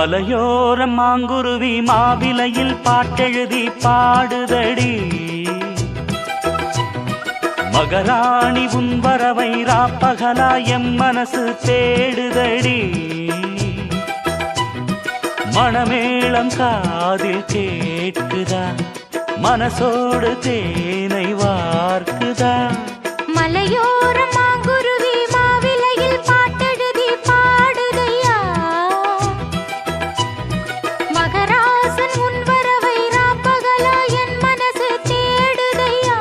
மலையோர மாங்குருவி மாவிலையில் பாட்டெழுதி பாடுதடி. மகராணி உன் வரவை ராப்பகலா எம் மனசு தேடுதடி. மணமேளம் காதில் கேட்குதா, மனசோடு தேனை வார்க்குதா. மலையோர மாங்குருவி மாவிலையில் பாட்டெழுதி பாடுதையா. மகராசன் உன் வரவை ராப்பகலா என் மனசு தேடுதையா.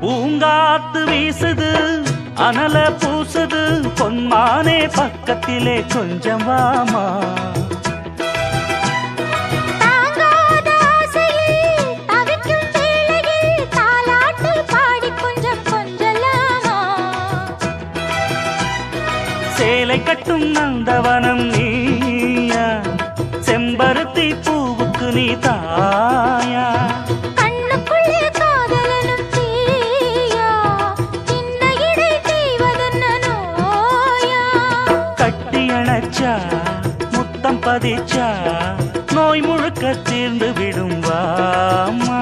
பூங்காத்து வீசுது, அனல பூசுது, பொன்மானே பக்கத்திலே கொஞ்சம் வாமா. தாங்காத ஆசையில் தவிக்கும் வேளையில் தாலாட்டு பாடி கொஞ்சம் கொஞ்சலாமா. சேலை கட்டும் நந்தவனம் நீயா, செம்பருத்தி பூவுக்கு நீ தாயா. கண்ணுக்குள்ளே காதலனும் தீயா, சின்ன இடை செய்வதென்ன நோயா. கட்டி அணைச்சா முத்தம் பதிச்சா நோய் முழுக்க தீர்ந்து விடும் வாமா.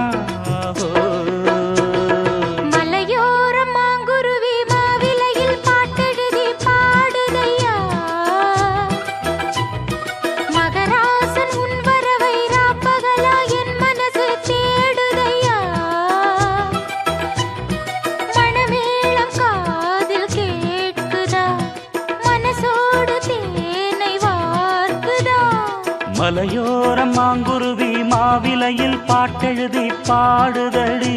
மலையோர மாங்குருவி மாவிலையில் பாட்டெழுதி பாடுதையா. மகராசன் உன் வரவை ராப்பகலா என் மனசு தேடுதையா. மணமேளம் காதில் கேட்குதா, மனசோடு தேனை வார்க்குதா. மலையோர மாங்குருவி மாவிலையில் பாட்டெழுதி பாடுதடி.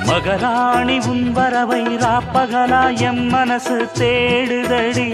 மகராணி உன் வரவை ராப்பகலா எம் மனசு தேடுதடி.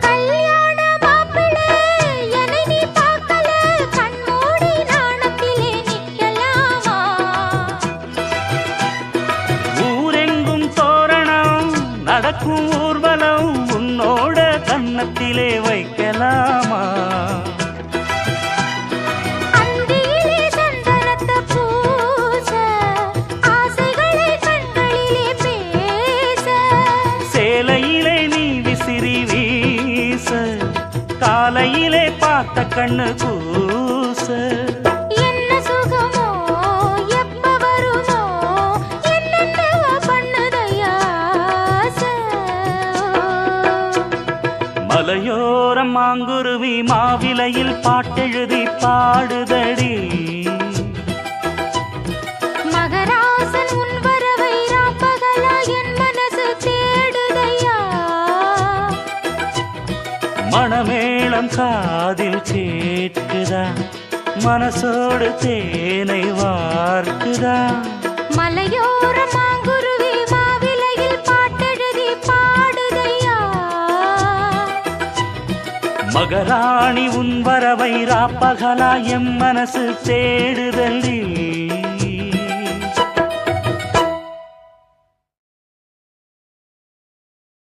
கல்யாண மாப்பிள்ளை என்னை நீ பார்க்கல, கண்மூடி நாணத்திலே நிக்கலாமா. ஊரெங்கும் தோரணம் நடக்கும் ஊர்வலம் உன்னோட கன்னத்திலே வைக்கலாமா. அந்தியிலே சந்தனத்தை பூச, ஆசைகளை கண்களிலே பேச. சேலையிலே நீ விசிறி வீச, காலையிலே பார்த்த கண்ணு கூச. என்ன சுகமோ எப்ப வருமோ, என்னென்னவோ பண்ணுதையா ஆசை. மலையோர மாங்குருவி மாவிலையில் பாட்டெழுதி பாடுதடி. மகராசன் உன் வரவை ராப்பகலா என் மனசு தேடுதையா. மணமேளம் காதில் கேட்குதா, மனசோடு தேனை வார்க்குதா. மலையோர மாங்குருவி மாவிலையில் பாட்டெழுதி பாடுதையா. மகராணி உன் வரவை ராப்பகலா எம் மனசு தேடுதடி.